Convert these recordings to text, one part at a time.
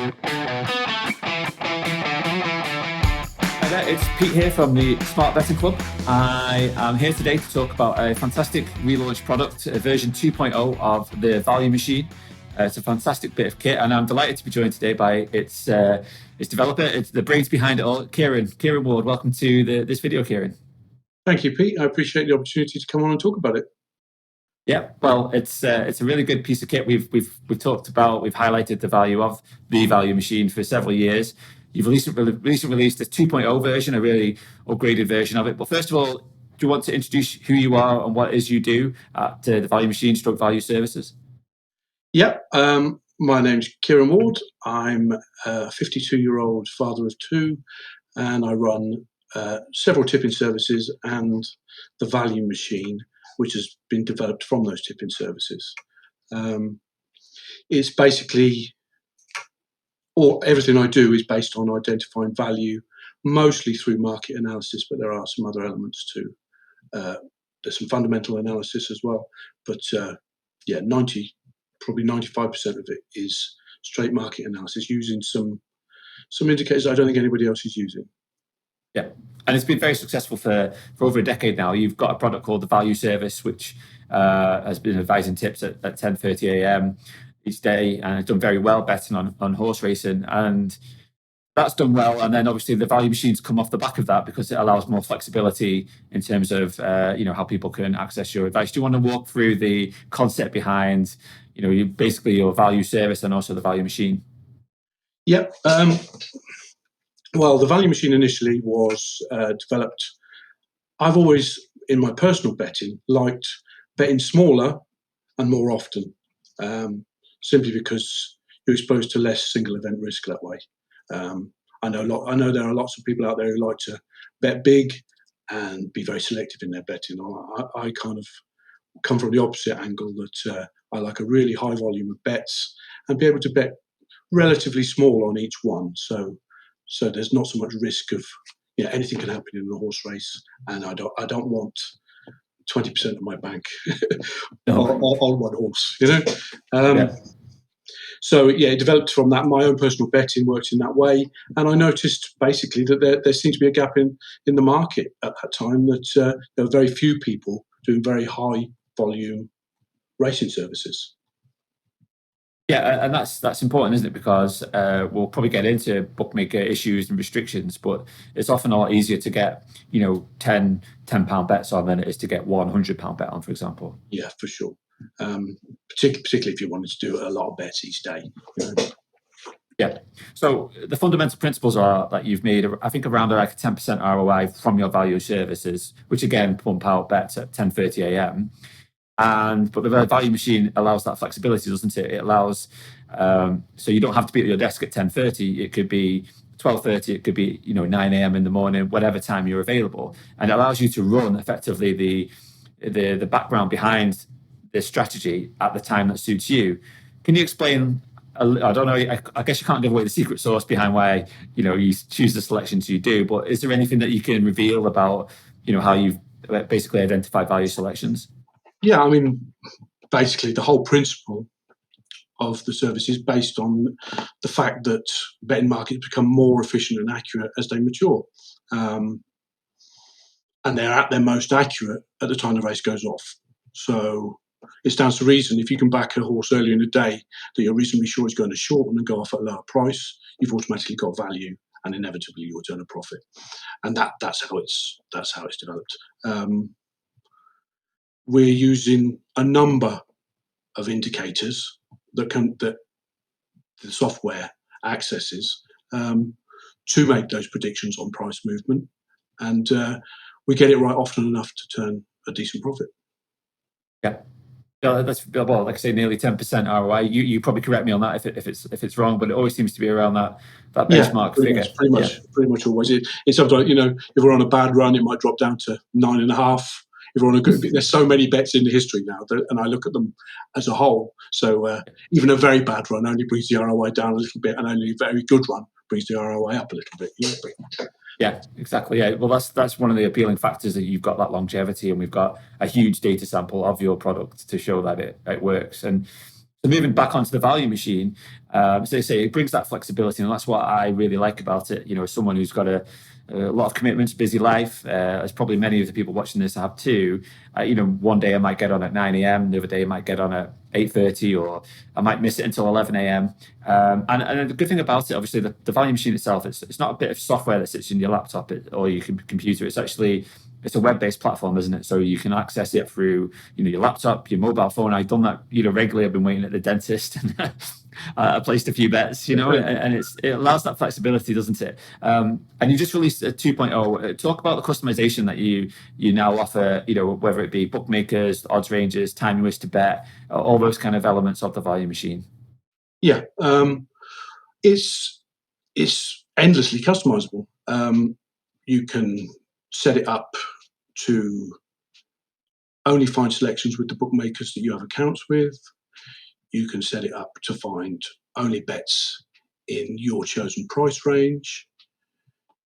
Hi there, it's Pete here from the Smart Betting Club. I am here today to talk about a fantastic relaunched product, version 2.0 of the Value Machine. It's a fantastic bit of kit, and I'm delighted to be joined today by its developer, it's the brains behind it all, Kieran Ward. Welcome to this video, Kieran. Thank you, Pete. I appreciate the opportunity to come on and talk about it. Yeah, well, it's a really good piece of kit. We've highlighted the value of the Value Machine for several years. You've recently released a 2.0 version, a really upgraded version of it. But first of all, do you want to introduce who you are and what it is you do at the Value Machine / Value Services? Yeah, my name's Kieran Ward. I'm a 52-year-old father of two, and I run several tipping services and the Value Machine, which has been developed from those tipping services. It's basically, everything I do is based on identifying value, mostly through market analysis, but there are some other elements too. There's some fundamental analysis as well, but probably 95% of it is straight market analysis using some indicators I don't think anybody else is using. Yeah, and it's been very successful for over a decade now. You've got a product called the Value Service, which has been advising tips at 10:30 a.m. each day, and it's done very well betting on horse racing, and that's done well. And then obviously the Value Machines come off the back of that because it allows more flexibility in terms of how people can access your advice. Do you want to walk through the concept behind basically your Value Service and also the Value Machine? Yep. Well, the Value Machine initially was developed. I've always, in my personal betting, liked betting smaller and more often, simply because you're exposed to less single event risk that way. I know there are lots of people out there who like to bet big and be very selective in their betting. I kind of come from the opposite angle, that I like a really high volume of bets and be able to bet relatively small on each one. So there's not so much risk of anything can happen in a horse race, and I don't want 20% of my bank on one horse. So it developed from that. My own personal betting works in that way, and I noticed basically that there seemed to be a gap in the market at that time, that there were very few people doing very high volume racing services. Yeah, and that's important, isn't it? Because we'll probably get into bookmaker issues and restrictions, but it's often a lot easier to get, £10 bets on than it is to get £100 bet on, for example. Yeah, for sure. Particularly if you wanted to do a lot of bets each day. Yeah. So the fundamental principles are that you've made, I think, around like a 10% ROI from your Value Services, which again pump out bets at 10:30 a.m. But the Value Machine allows that flexibility, doesn't it? It allows so you don't have to be at your desk at 10:30. It could be 12:30. It could be 9 a.m. in the morning, whatever time you're available, and it allows you to run effectively the background behind this strategy at the time that suits you. Can you explain? I don't know. I guess you can't give away the secret sauce behind why you choose the selections you do. But is there anything that you can reveal about how you've basically identified value selections? Yeah, I mean, basically the whole principle of the service is based on the fact that betting markets become more efficient and accurate as they mature. And they're at their most accurate at the time the race goes off. So it stands to reason, if you can back a horse early in the day that you're reasonably sure is going to shorten and go off at a lower price, you've automatically got value, and inevitably you'll turn a profit. And that's how it's developed. We're using a number of indicators that the software accesses to make those predictions on price movement, and we get it right often enough to turn a decent profit. Yeah. That's, well, like I say, nearly 10% ROI. You probably correct me on that if it's wrong, but it always seems to be around that benchmark figure. Pretty much always. It's sometimes, if we're on a bad run, it might drop down to 9.5. If we're on a good, there's so many bets in the history now and I look at them as a whole. So even a very bad run only brings the ROI down a little bit, and only a very good run brings the ROI up a little bit. Yeah, exactly. Yeah, well, that's one of the appealing factors, that you've got that longevity, and we've got a huge data sample of your product to show that it works. And So moving back onto the value machine, so they say it brings that flexibility, and that's what I really like about it. As someone who's got a lot of commitments, busy life, as probably many of the people watching this have too. One day I might get on at 9 a.m., the other day I might get on at 8:30, or I might miss it until 11 a.m. And the good thing about it, obviously, the value machine itself, it's not a bit of software that sits in your laptop or your computer. It's a web-based platform, isn't it? So you can access it through, your laptop, your mobile phone. I've done that, regularly. I've been waiting at the dentist and I placed a few bets, and it allows that flexibility, doesn't it? And you just released a 2.0. Talk about the customization that you now offer, whether it be bookmakers, odds ranges, time you wish to bet, all those kind of elements of the value machine. Yeah, it's endlessly customizable. You can set it up to only find selections with the bookmakers that you have accounts with. You can set it up to find only bets in your chosen price range.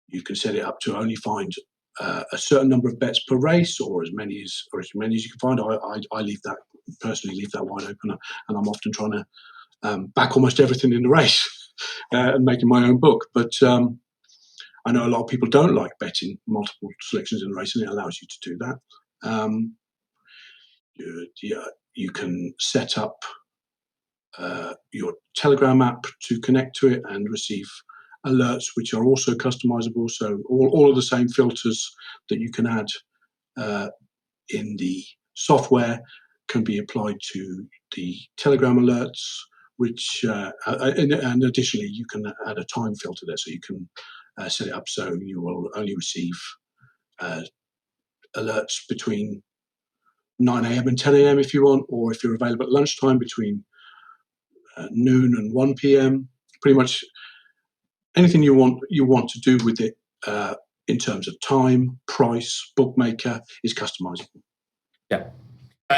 You can set it up to only find a certain number of bets per race, or as many as you can find. I leave that wide open, and I'm often trying to back almost everything in the race and making my own book. But I know a lot of people don't like betting multiple selections in a race, and it allows you to do that. You can set up your Telegram app to connect to it and receive alerts, which are also customizable. So all of the same filters that you can add in the software can be applied to the Telegram alerts, which and additionally you can add a time filter there, so you can set it up so you will only receive alerts between 9 a.m. and 10 a.m. if you want, or if you're available at lunchtime between noon and 1 p.m. Pretty much anything you want to do with it in terms of time, price, bookmaker is customizable. Yeah.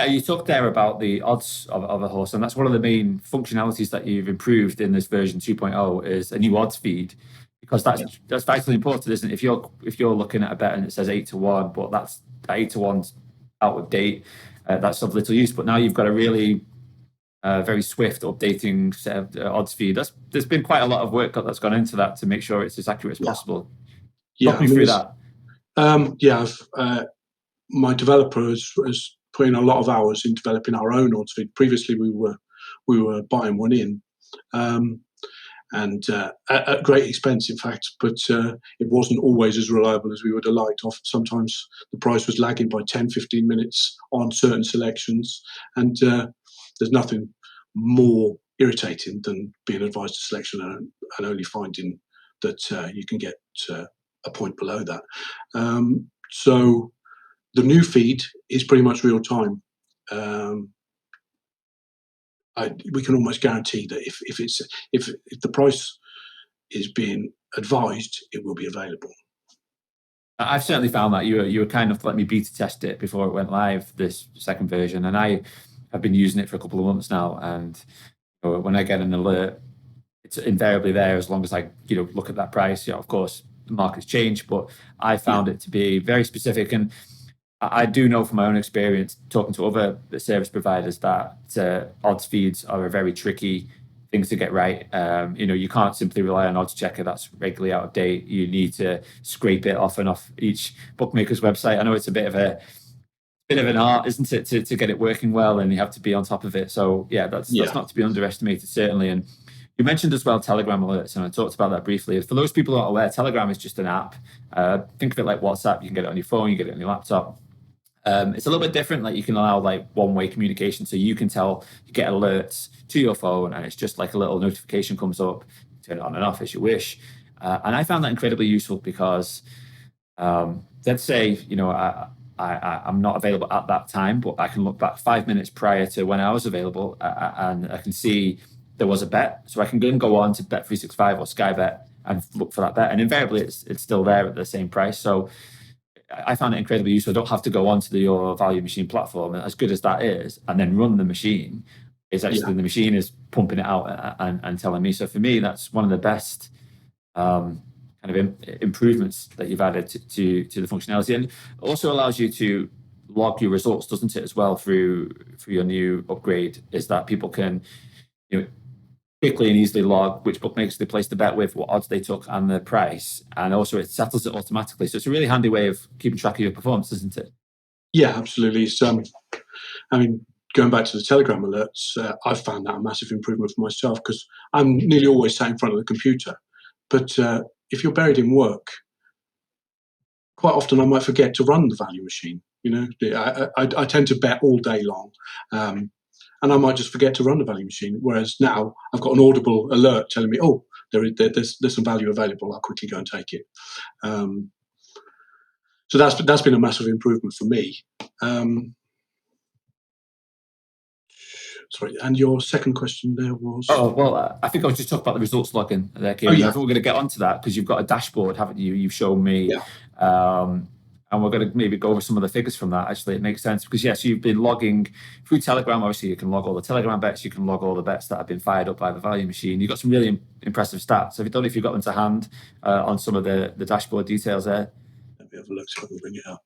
You talked there about the odds of a horse, and that's one of the main functionalities that you've improved in this version 2.0 is a new odds feed, because that's vitally important, isn't it? If you're looking at a bet and it says 8-1, but that 8-1's out of date, that's of little use. But now you've got a really very swift updating set of odds feed. There's been quite a lot of work that's gone into that to make sure it's as accurate as possible. Talk me through that. My developer has put in a lot of hours in developing our own odds feed. Previously, we were buying one in, and at great expense, in fact. But it wasn't always as reliable as we would have liked. Often, sometimes the price was lagging by 10, 15 minutes on certain selections, and there's nothing more irritating than being advised a selection and only finding that you can get a point below that. So the new feed is pretty much real time. We can almost guarantee that if the price is being advised, it will be available. I've certainly found that you were kind enough to let me beta test it before it went live, this second version, and I have been using it for a couple of months now. And when I get an alert, it's invariably there as long as I look at that price. Of course, the market's changed, but I found it to be very specific. And I do know from my own experience talking to other service providers that odds feeds are a very tricky thing to get right. You can't simply rely on odds checker that's regularly out of date. You need to scrape it off and off each bookmaker's website. I know it's a bit of an art, isn't it, to get it working well, and you have to be on top of it. So that's not to be underestimated, certainly. And you mentioned as well Telegram alerts, and I talked about that briefly. For those people who aren't aware, Telegram is just an app. Think of it like WhatsApp. You can get it on your phone, you get it on your laptop. It's a little bit different. Like, you can allow one-way communication, so you can get alerts to your phone, and it's just like a little notification comes up. Turn it on and off as you wish. And I found that incredibly useful because, let's say I'm not available at that time, but I can look back 5 minutes prior to when I was available, and I can see there was a bet, so I can go on to Bet365 or Sky Bet and look for that bet, and invariably it's still there at the same price. So I found it incredibly useful. I don't have to go onto your value machine platform, and as good as that is, and then run the machine. It's actually the machine is pumping it out and telling me. So for me, that's one of the best kind of improvements that you've added to the functionality, and also allows you to log your results, doesn't it, as well, through your new upgrade? Is that people can you know, quickly and easily log which bookmakers they placed the bet with, what odds they took, and the price, and also it settles it automatically. So it's a really handy way of keeping track of your performance, isn't it? Yeah, absolutely. It's, I mean, going back to the Telegram alerts, I've found that a massive improvement for myself because I'm nearly always sat in front of the computer. But if you're buried in work, quite often I might forget to run the value machine. You know, I tend to bet all day long, and I might just forget to run the value machine. Whereas now I've got an audible alert telling me, oh, there's some value available. I'll quickly go and take it. So that's been a massive improvement for me. Sorry, and your second question there was? Oh, well, I think I was just talking about the results logging there, Oh, Kieran. I yeah, think we're going to get onto that because you've got a dashboard, haven't you? You've shown me. yeah, And we're going to maybe go over some of the figures from that. Actually, it makes sense because, yes, you've been logging through Telegram. Obviously, you can log all the Telegram bets. You can log all the bets that have been fired up by the value machine. You've got some really impressive stats. Don't know if you've got them to hand on some of the dashboard details there. let me have a look so I can bring it up.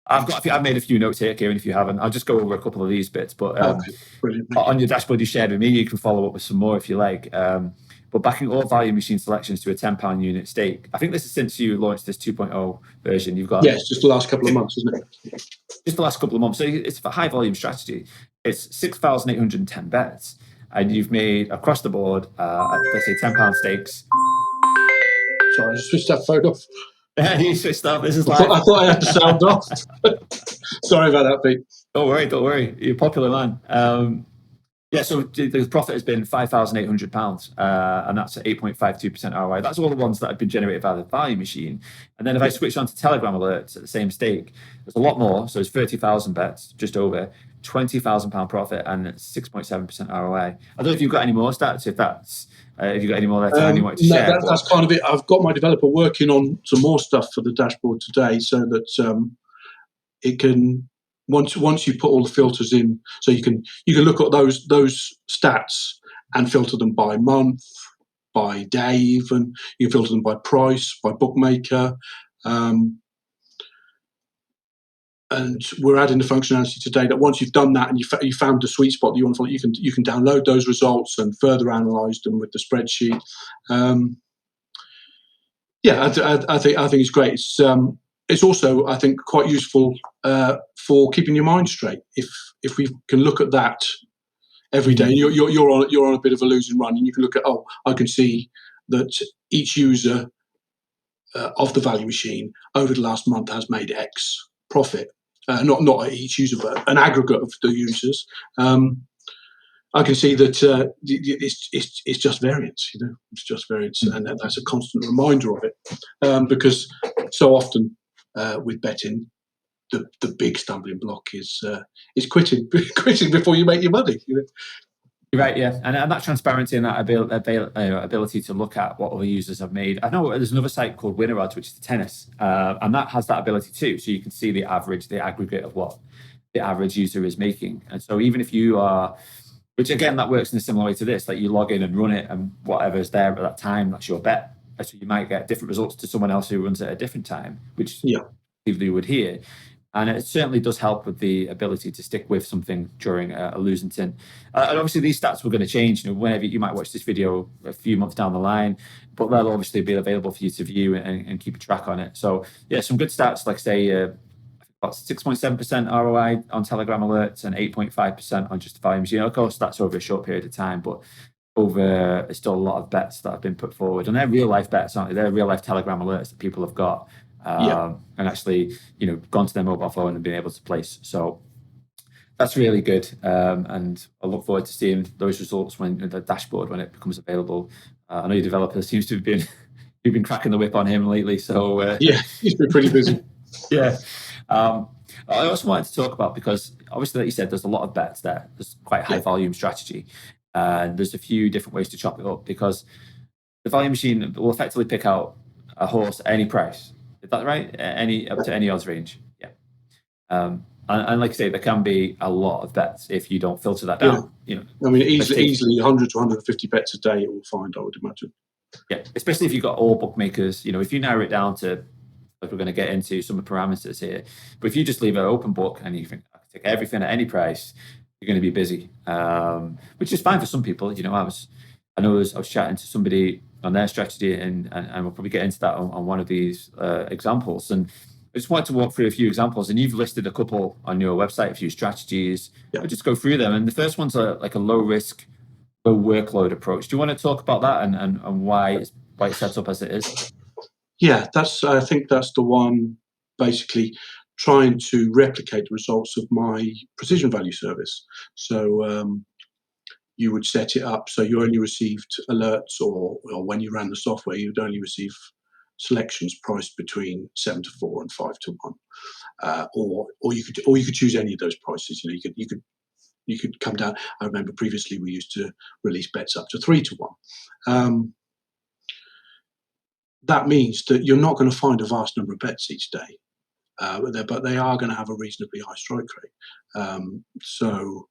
I've made a few notes here, Kieran, if you haven't. I'll just go over a couple of these bits. But Okay, brilliant. on your dashboard you shared with me, you can follow up with some more if you like. But backing all value machine selections to a £10 unit stake. I think this is since you launched this 2.0 version. You've got Yes, just the last couple of months, isn't it? just the last couple of months. So it's a high volume strategy. It's 6,810 bets, and you've made across the board, let's say £10 stakes. Sorry, I just switched that phone off. You switched up. This is I live. thought I had the sound off. Sorry about that, Pete. Don't worry. You're a popular man. Yeah, so the profit has been £5,800, and that's at 8.52% ROI. That's all the ones that have been generated by the value machine. And then if I switch on to Telegram alerts at the same stake, there's a lot more. So it's 30,000 bets, just over £20,000 profit, and 6.7% ROI. I don't know if you've got any more stats. If you've got any more there to hand you want to No, share. that's kind of it. I've got my developer working on some more stuff for the dashboard today, so that it can once you put all the filters in, so you can look at those stats and filter them by month, by day, even you can filter them by price, by bookmaker. And we're adding the functionality today that once you've done that and you found the sweet spot that you want to follow, you can download those results and further analyze them with the spreadsheet. Yeah, I think it's great. It's also, I think, quite useful for keeping your mind straight. If we can look at that every day, and you're on a bit of a losing run, and you can look at, oh, I can see that each user of the value machine over the last month has made X profit. Not each user, but an aggregate of the users. I can see that it's just variance. It's just variance, and that's a constant reminder of it. Because so often with betting, the big stumbling block is quitting before you make your money. You're right, yeah, and that transparency and that ability to look at what other users have made. I know there's another site called Winner Odds, which is tennis, and that has that ability too. So you can see the aggregate of what the average user is making. And so even if you are, which again, that works in a similar way to this, like you log in and run it, and whatever's there at that time, that's your bet. So you might get different results to someone else who runs it at a different time, which people you would hear. And it certainly does help with the ability to stick with something during a losing tin. And obviously, these stats were going to change. Whenever you might watch this video a few months down the line, but they'll obviously be available for you to view and keep a track on it. So, yeah, some good stats, like say, about 6.7% ROI on Telegram alerts and 8.5% on just the value machine. Of course, that's over a short period of time, but there's still a lot of bets that have been put forward, and they're real life bets, aren't they? They're real life Telegram alerts that people have got. And actually, gone to their mobile phone and been able to place. So that's really good. And I look forward to seeing those results when the dashboard, when it becomes available. I know your developer seems to have been, you've been cracking the whip on him lately. So he's been pretty busy. Yeah. I also wanted to talk about, because obviously, like you said, there's a lot of bets there. There's quite high volume strategy. And there's a few different ways to chop it up, because the value machine will effectively pick out a horse at any price. Is that right? Up to any odds range. Yeah. And like I say, there can be a lot of bets if you don't filter that down. I mean, easily 100 to 150 bets a day it will find, I would imagine. Yeah, especially if you've got all bookmakers. If you narrow it down to, like we're going to get into some of the parameters here, but if you just leave an open book and you think I can take everything at any price, you're going to be busy, which is fine for some people. I know I was chatting to somebody on their strategy, and we'll probably get into that on one of these examples. And I just wanted to walk through a few examples, and you've listed a couple on your website, a few strategies. I'll just go through them. And the first one's like a low risk, low workload approach. Do you want to talk about that and why it's set up as it is? Yeah, I think that's the one, basically trying to replicate the results of my precision value service. So you would set it up so you only received alerts, or when you ran the software, you'd only receive selections priced between 7 to 4 and 5 to 1. Or you could choose any of those prices. You could come down. I remember previously we used to release bets up to 3 to 1. That means that you're not going to find a vast number of bets each day, but they are going to have a reasonably high strike rate. So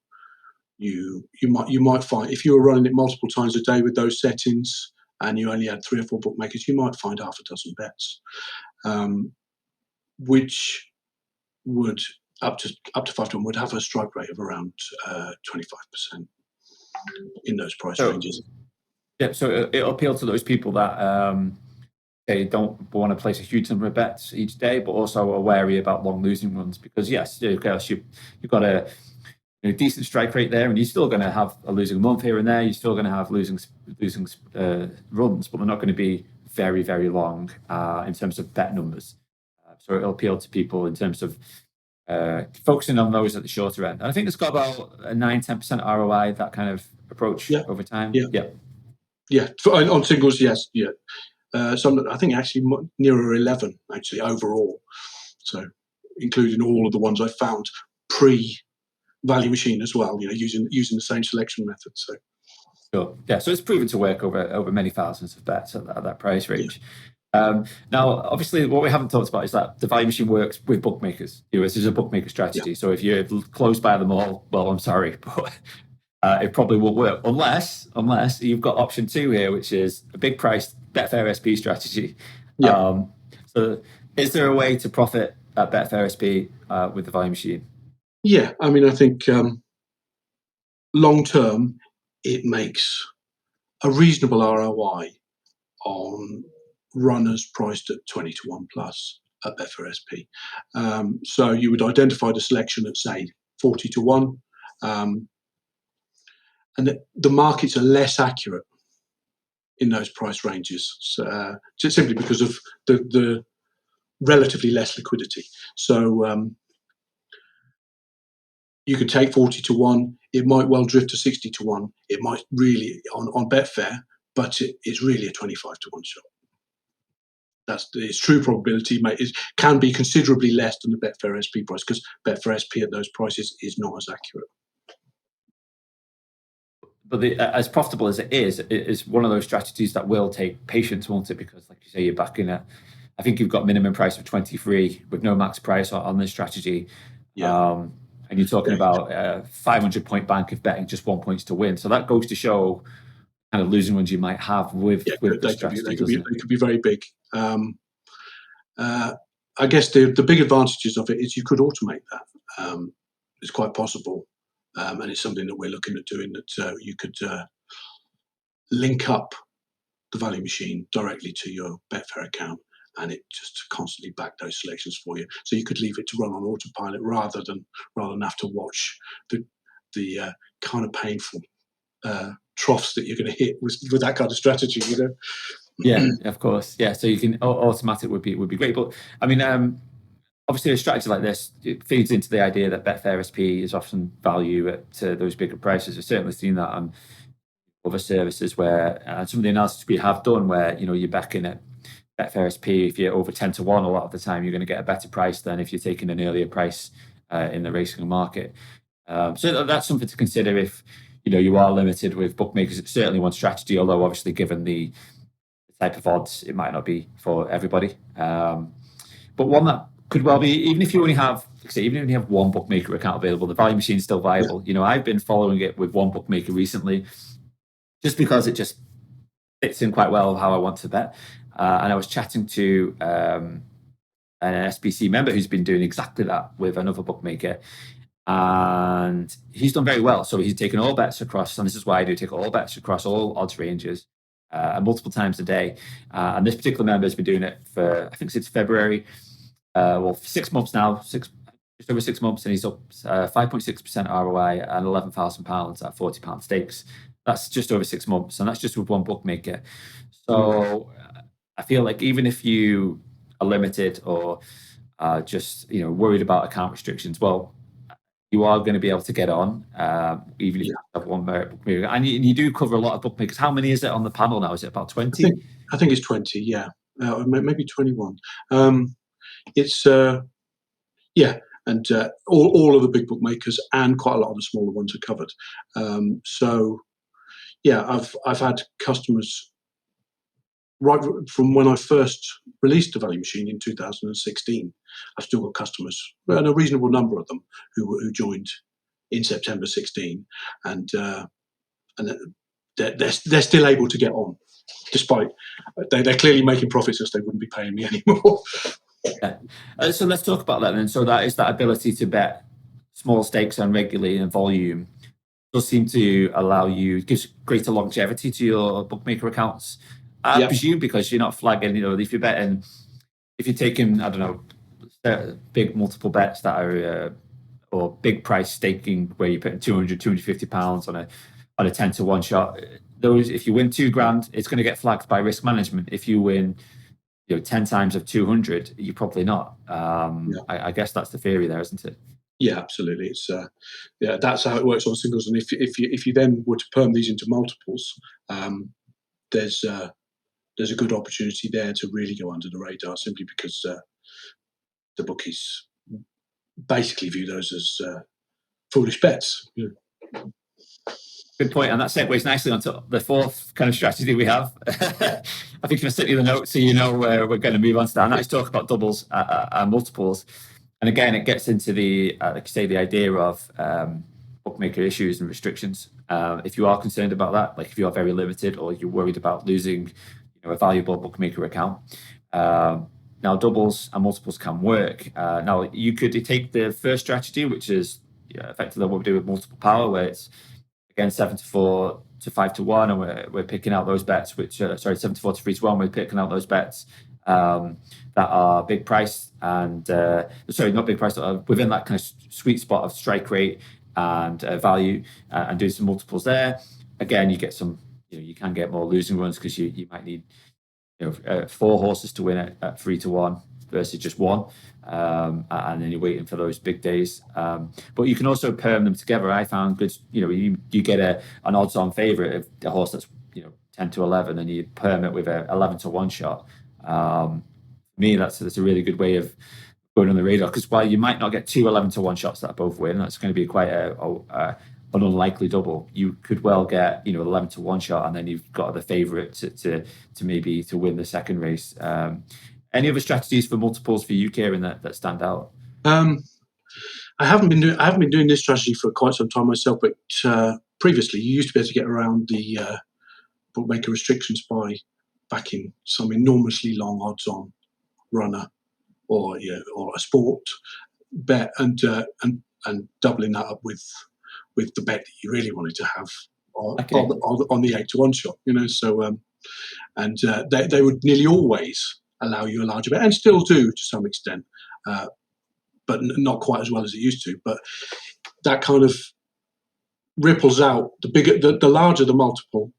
you might find, if you were running it multiple times a day with those settings and you only had 3 or 4 bookmakers, you might find half a dozen bets, which would up to 5 to 1 would have a strike rate of around 25% in those price ranges. Yeah, so it'll appeal to those people that they don't want to place a huge number of bets each day, but also are wary about long losing runs, because yes, of course you've got a decent strike rate there, and you're still going to have a losing month here and there. You're still going to have losing runs, but they're not going to be very, very long in terms of bet numbers. So it'll appeal to people in terms of focusing on those at the shorter end. And I think it's got about a 9-10% ROI, that kind of approach over time. Yeah. On singles, yes. Yeah. Some, I think, actually nearer 11 actually overall. So including all of the ones I found pre-value machine as well. Using the same selection method. So. Sure. Yeah. So it's proven to work over many thousands of bets at that price range. Now, obviously, what we haven't talked about is that the value machine works with bookmakers. This is a bookmaker strategy. So if you're close by them all, well, I'm sorry, but it probably won't work unless you've got option 2 here, which is a big price Betfair SP strategy. So is there a way to profit at Betfair SP with the value machine? Yeah, I mean, I think long term, it makes a reasonable ROI on runners priced at 20 to 1 plus at Betfair SP. So you would identify the selection at, say, 40 to 1. And the markets are less accurate in those price ranges, just simply because of the relatively less liquidity. So you could take 40 to 1. It might well drift to 60 to 1. It might really on Betfair, but it's really a 25 to 1 shot. That's its true probability. It can be considerably less than the Betfair SP price, because Betfair SP at those prices is not as accurate. But as profitable as it is one of those strategies that will take patience, won't it? Because, like you say, you're backing it. I think you've got minimum price of 23 with no max price on this strategy. And you're talking about a 500-point bank of betting just 1 point to win. So that goes to show kind of losing runs you might have with the strategy. They could be very big. I guess the big advantages of it is you could automate that. It's quite possible. And it's something that we're looking at doing, that you could link up the value machine directly to your Betfair account, and it just constantly back those selections for you. So you could leave it to run on autopilot rather than have to watch the kind of painful troughs that you're going to hit with that kind of strategy. Yeah, of course. Yeah, so you can automatic would be great, but I mean. Obviously, a strategy like this, it feeds into the idea that Betfair SP is often value at those bigger prices. We've certainly seen that on other services where some of the analysis we have done where, you're backing at Betfair SP, if you're over 10 to 1, a lot of the time you're going to get a better price than if you're taking an earlier price in the racing market. So that's something to consider if, you are limited with bookmakers. It's certainly one strategy, although obviously given the type of odds, it might not be for everybody. But one that could well be, even if you only have one bookmaker account available, the value machine is still viable. I've been following it with one bookmaker recently, just because it just fits in quite well how I want to bet. And I was chatting to an SBC member who's been doing exactly that with another bookmaker, and he's done very well. So he's taken all bets across, and this is why I do take all bets across all odds ranges multiple times a day. And this particular member has been doing it for, I think, since February. Well, 6 months now, just over 6 months, and he's up 5.6% ROI and £11,000 at £40 stakes. That's just over 6 months, and that's just with one bookmaker. So I feel like even if you are limited or just worried about account restrictions, well, you are going to be able to get on, even if you have one bookmaker. And you do cover a lot of bookmakers. How many is it on the panel now? Is it about 20? I think it's 20, yeah. Maybe 21. It's, yeah, and all of the big bookmakers and quite a lot of the smaller ones are covered. So, yeah, I've had customers right from when I first released the value machine in 2016. I've still got customers, and a reasonable number of them who joined in September 16, and they're still able to get on, despite they're clearly making profits, as they wouldn't be paying me anymore. Yeah. So let's talk about that then. So that is that ability to bet small stakes and regularly in volume does seem to allow you, gives greater longevity to your bookmaker accounts. I presume because you're not flagging, if you're betting, if you're taking, I don't know, big multiple bets that are, or big price staking where you're putting 200, £250 on a 10 to 1 shot, those, if you win £2,000, it's going to get flagged by risk management. If you win 10 times of 200, you're probably not. I guess that's the theory there, isn't it? Yeah, absolutely. It's that's how it works on singles. And if you then were to perm these into multiples, there's a good opportunity there to really go under the radar, simply because the bookies basically view those as foolish bets. Good point, and that segues nicely onto the fourth kind of strategy we have. I think I've sent you the note so you know where we're going to move on to that. And let's talk about doubles and multiples. And again, it gets into the, like you say, the idea of bookmaker issues and restrictions. If you are concerned about that, like if you are very limited or you're worried about losing a valuable bookmaker account, now doubles and multiples can work. Now, you could take the first strategy, which is effectively what we do with multiple power, where it's again 7-4 to 5-1, and we're picking out those bets, which 7-4 to 3-1. We're picking out those bets that are big price and not big price, within that kind of sweet spot of strike rate and value, and do some multiples there. Again, you get some, you can get more losing runs because you might need 4 horses to win at 3-1 versus just one, and then you're waiting for those big days. But you can also perm them together. I found good. You get an odds-on favourite of a horse that's 10 to 11, and you perm it with a 11 to 1 shot. For me, that's a really good way of going on the radar, because while you might not get 2 11 to 1 shots that both win, that's going to be quite an unlikely double. You could well get 11 to 1 shot, and then you've got the favourite to maybe to win the second race. Any other strategies for multiples for you, Kieran, that stand out? I haven't been doing this strategy for quite some time myself, but previously you used to be able to get around the bookmaker restrictions by backing some enormously long odds-on runner or a sport bet, and doubling that up with the bet that you really wanted to have on the 8 to 1 shot. So and they would nearly always allow you a larger bet, and still do to some extent, but not quite as well as it used to. But that kind of ripples out. The larger the multiple,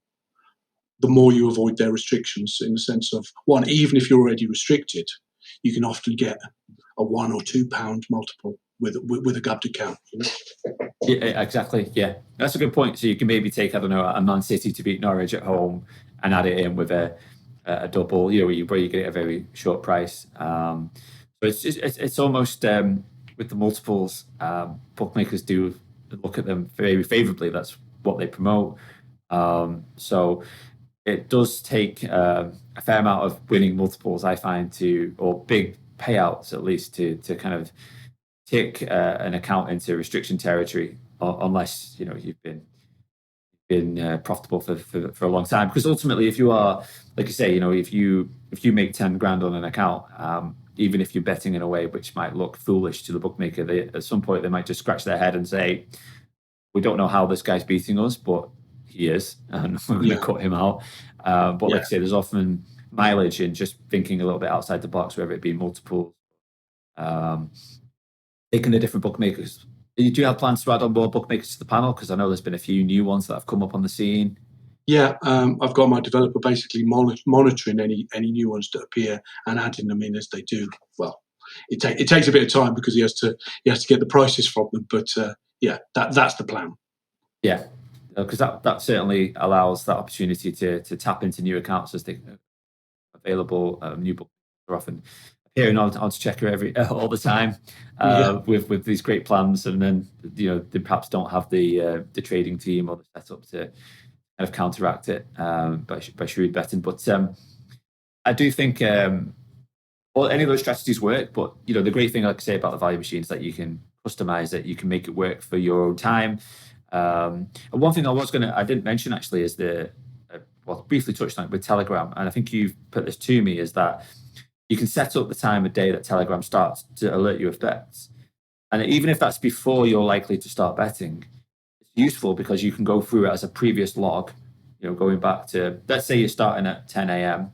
the more you avoid their restrictions, in the sense of, one, even if you're already restricted, you can often get a £1 or £2 multiple with a gubbed account. Yeah, exactly. Yeah, that's a good point. So you can maybe take, I don't know, a Man City to beat Norwich at home and add it in with a double, where you get it at a very short price. So it's almost with the multiples, bookmakers do look at them very favourably. That's what they promote. So it does take a fair amount of winning multiples, I find, or big payouts at least, to kind of take an account into restriction territory, unless you've been been profitable for a long time. Because ultimately, if you are, like you say, if you make 10 grand on an account, even if you're betting in a way which might look foolish to the bookmaker, at some point they might just scratch their head and say, we don't know how this guy's beating us, but he is, and we're going to cut him out. But like I say, there's often mileage in just thinking a little bit outside the box, whether it be multiple, taking the different bookmakers. Do you have plans to add on more bookmakers to the panel? Because I know there's been a few new ones that have come up on the scene. Yeah, I've got my developer basically monitoring any new ones that appear and adding them in as they do. Well, it takes a bit of time because he has to get the prices from them, but yeah, that's the plan. Yeah, because that certainly allows that opportunity to tap into new accounts as they available. New books are often appearing on Checker all the time with these great plans, and then they perhaps don't have the trading team or the setup to kind of counteract it by shrewd betting. But I do think well, any of those strategies work. But the great thing, like I say, about the value machine is that you can customize it, you can make it work for your own time. And one thing I didn't mention actually is well, briefly touched on it with Telegram, and I think you've put this to me, is that you can set up the time of day that Telegram starts to alert you of bets. And even if that's before you're likely to start betting, it's useful because you can go through it as a previous log, going back to, let's say you're starting at 10 a.m.,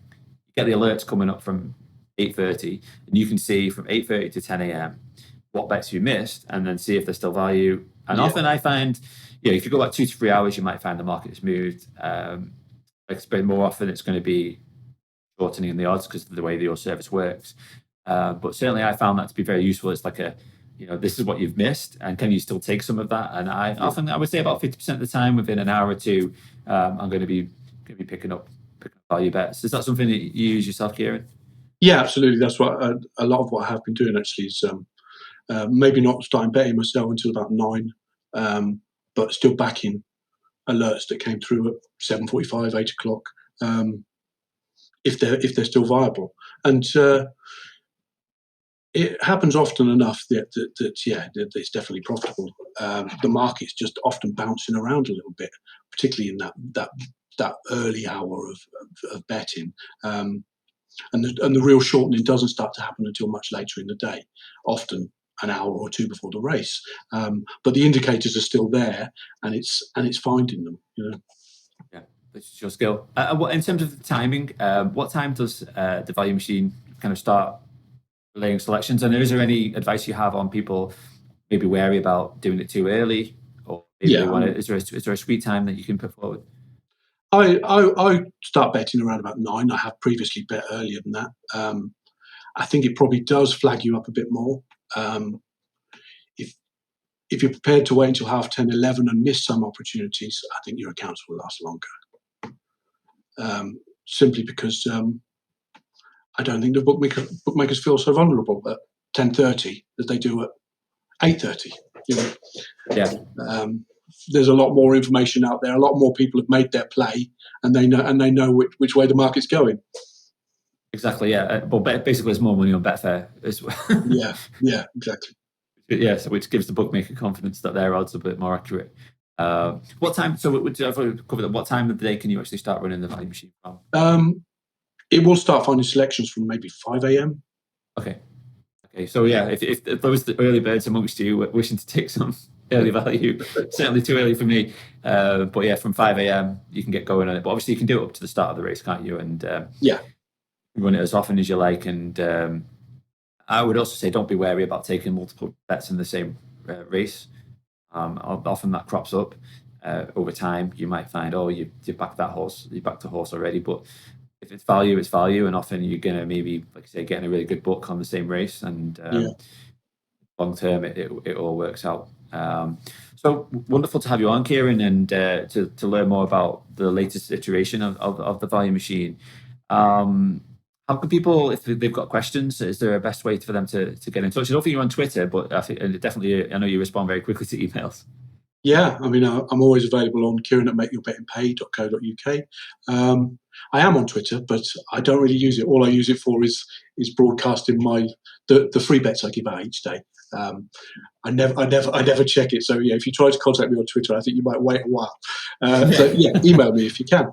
you get the alerts coming up from 8:30, and you can see from 8:30 to 10 a.m. what bets you missed, and then see if there's still value. And often I find, if you go back 2 to 3 hours, you might find the market has moved. But more often it's going to be shortening in the odds because of the way your service works. But certainly I found that to be very useful. It's like this is what you've missed, and can you still take some of that? And I would say about 50% of the time, within an hour or two, I'm going to be picking up value bets. Is that something that you use yourself, Kieran? Yeah, absolutely. That's what a lot of what I have been doing actually is maybe not starting betting myself until about 9, but still backing alerts that came through at 7:45, 8 o'clock, if they're still viable. And it happens often enough that it's definitely profitable. The market's just often bouncing around a little bit, particularly in that early hour of betting. And the real shortening doesn't start to happen until much later in the day, often an hour or two before the race. But the indicators are still there, and it's finding them. Yeah, it's your skill. In terms of the timing, what time does the value machine kind of start laying selections? And is there any advice you have on people maybe wary about doing it too early, or maybe is there a sweet time that you can put forward? I start betting around about 9. I have previously bet earlier than that. I think it probably does flag you up a bit more. If you're prepared to wait until 10:30, 11 and miss some opportunities, I think your accounts will last longer. Simply because I don't think the bookmakers feel so vulnerable at 10:30 as they do at 8:30. Yeah. There's a lot more information out there. A lot more people have made their play, and they know which way the market's going. Exactly. Yeah. Well, basically, there's more money on Betfair as well. Yeah, exactly. Yeah, so which gives the bookmaker confidence that their odds are a bit more accurate. What time? So would you ever cover that? What time of the day can you actually start running the value machine from? It will start finding selections from maybe 5 a.m. Okay. So yeah, if those the early birds amongst you wishing to take some early value, certainly too early for me. But yeah, from 5 a.m. you can get going on it. But obviously you can do it up to the start of the race, can't you? And run it as often as you like. And I would also say don't be wary about taking multiple bets in the same race. Often that crops up over time. You might find, you backed that horse, you backed a horse already, but if it's value, and often you're gonna maybe, like I say, getting a really good book on the same race, and long term it all works out. So wonderful to have you on, Kieran, and to learn more about the latest iteration of the value machine. How can people, if they've got questions, is there a best way for them to get in touch? I don't think you're on Twitter, but I think definitely, I know you respond very quickly to emails. Yeah, I mean, I'm always available on kieran@makeyourbettingpay.co.uk. I am on Twitter, but I don't really use it. All I use it for is broadcasting the free bets I give out each day. I never check it. So yeah, if you try to contact me on Twitter, I think you might wait a while. So yeah, email me if you can.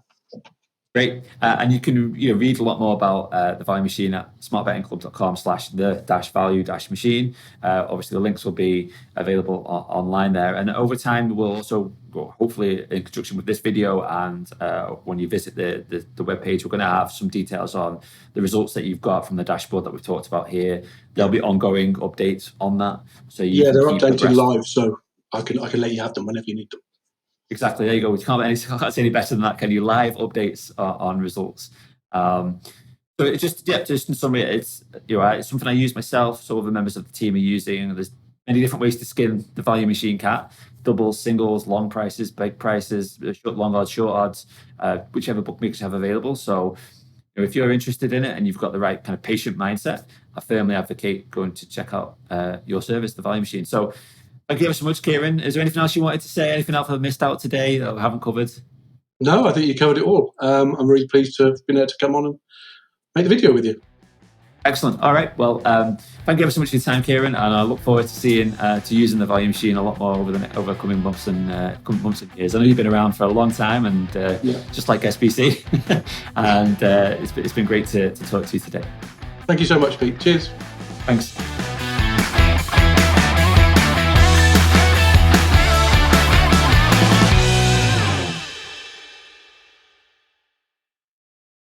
Great. And you can read a lot more about the value machine at smartbettingclub.com/the-value-machine. Obviously, the links will be available online there. And over time, we'll also, hopefully in conjunction with this video and when you visit the webpage, we're going to have some details on the results that you've got from the dashboard that we've talked about here. There'll be ongoing updates on that. So they're updated live, so I can let you have them whenever you need them. Exactly. There you go. We can't say any better than that. Can you? Live updates on results. So it's just in summary, it's it's something I use myself. So other members of the team are using. There's many different ways to skin the value machine cat: doubles, singles, long prices, big prices, long odds, short odds, whichever bookmakers have available. So if you're interested in it and you've got the right kind of patient mindset, I firmly advocate going to check out your service, the value machine. So thank you ever so much, Kieran. Is there anything else you wanted to say? Anything else I've missed out today that we haven't covered? No, I think you covered it all. I'm really pleased to have been able to come on and make the video with you. Excellent. All right. Well, thank you ever so much for your time, Kieran, and I look forward to using the value machine a lot more over coming months and years. I know you've been around for a long time, and just like SBC, and it's been great to talk to you today. Thank you so much, Pete. Cheers. Thanks.